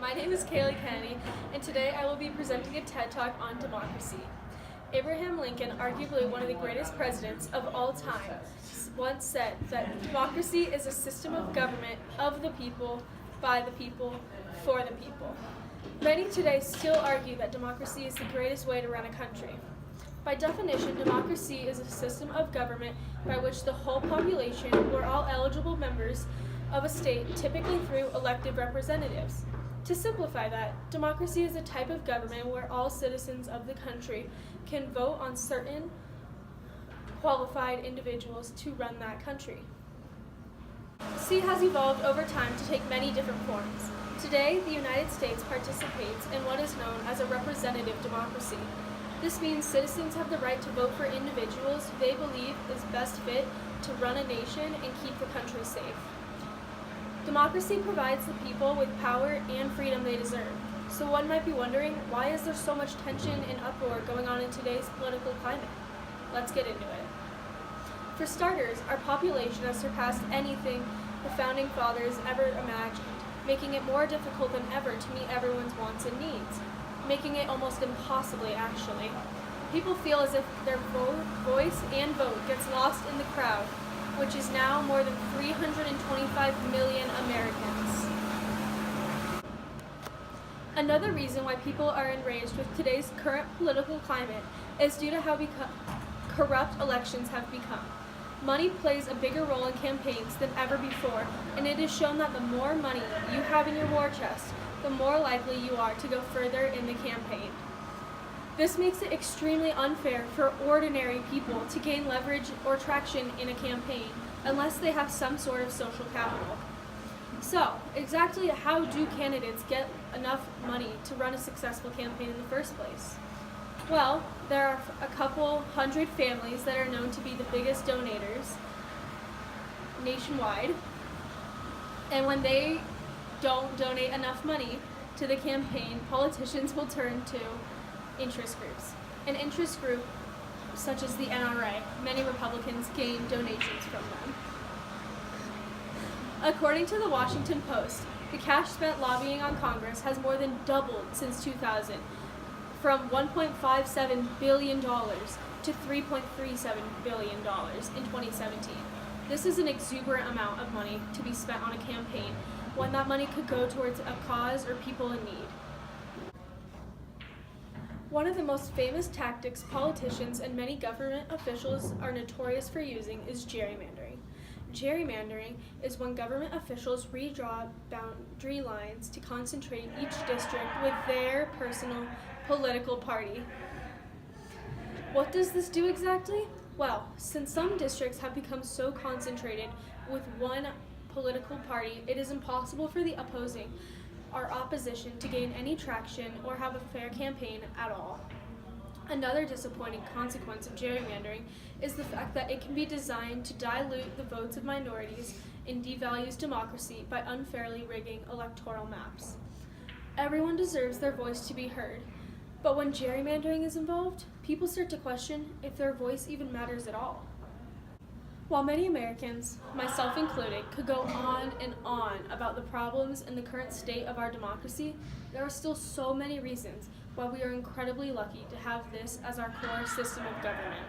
My name is Kaylee Kennedy, and today I will be presenting a TED Talk on democracy. Abraham Lincoln, arguably one of the greatest presidents of all time, once said that democracy is a system of government of the people, by the people, for the people. Many today still argue that democracy is the greatest way to run a country. By definition, democracy is a system of government by which the whole population, or all eligible members of a state, typically through elected representatives. To simplify that, democracy is a type of government where all citizens of the country can vote on certain qualified individuals to run that country. Democracy has evolved over time to take many different forms. Today, the United States participates in what is known as a representative democracy. This means citizens have the right to vote for individuals who they believe is best fit to run a nation and keep the country safe. Democracy provides the people with power and freedom they deserve. So one might be wondering, why is there so much tension and uproar going on in today's political climate? Let's get into it. For starters, our population has surpassed anything the Founding Fathers ever imagined, making it more difficult than ever to meet everyone's wants and needs, making it almost impossibly, actually. People feel as if their voice and vote gets lost in the crowd, which is now more than 325 million Americans. Another reason why people are enraged with today's current political climate is due to how corrupt elections have become. Money plays a bigger role in campaigns than ever before, and it is shown that the more money you have in your war chest, the more likely you are to go further in the campaign. This makes it extremely unfair for ordinary people to gain leverage or traction in a campaign unless they have some sort of social capital. So, exactly how do candidates get enough money to run a successful campaign in the first place? Well, there are a couple hundred families that are known to be the biggest donators nationwide, and when they don't donate enough money to the campaign, politicians will turn to interest groups. An interest group, such as the NRA, many Republicans gain donations from them. According to the Washington Post, the cash spent lobbying on Congress has more than doubled since 2000, from $1.57 billion to $3.37 billion in 2017. This is an exuberant amount of money to be spent on a campaign, when that money could go towards a cause or people in need. One of the most famous tactics politicians and many government officials are notorious for using is gerrymandering. Gerrymandering is when government officials redraw boundary lines to concentrate each district with their personal political party. What does this do exactly? Well, since some districts have become so concentrated with one political party, it is impossible for the opposing or opposition to gain any traction or have a fair campaign at all. Another disappointing consequence of gerrymandering is the fact that it can be designed to dilute the votes of minorities and devalues democracy by unfairly rigging electoral maps. Everyone deserves their voice to be heard, but when gerrymandering is involved, people start to question if their voice even matters at all. While many Americans, myself included, could go on and on about the problems in the current state of our democracy, there are still so many reasons why we are incredibly lucky to have this as our core system of government.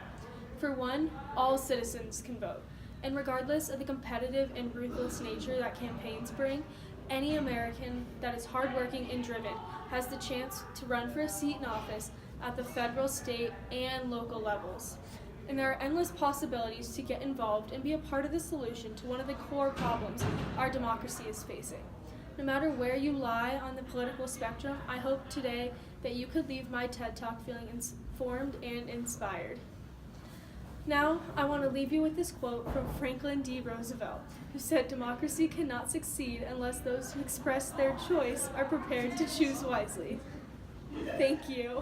For one, all citizens can vote, and regardless of the competitive and ruthless nature that campaigns bring, any American that is hardworking and driven has the chance to run for a seat in office at the federal, state, and local levels. And there are endless possibilities to get involved and be a part of the solution to one of the core problems our democracy is facing. No matter where you lie on the political spectrum, I hope today that you could leave my TED Talk feeling informed and inspired. Now, I want to leave you with this quote from Franklin D. Roosevelt, who said, "Democracy cannot succeed unless those who express their choice are prepared to choose wisely." Thank you.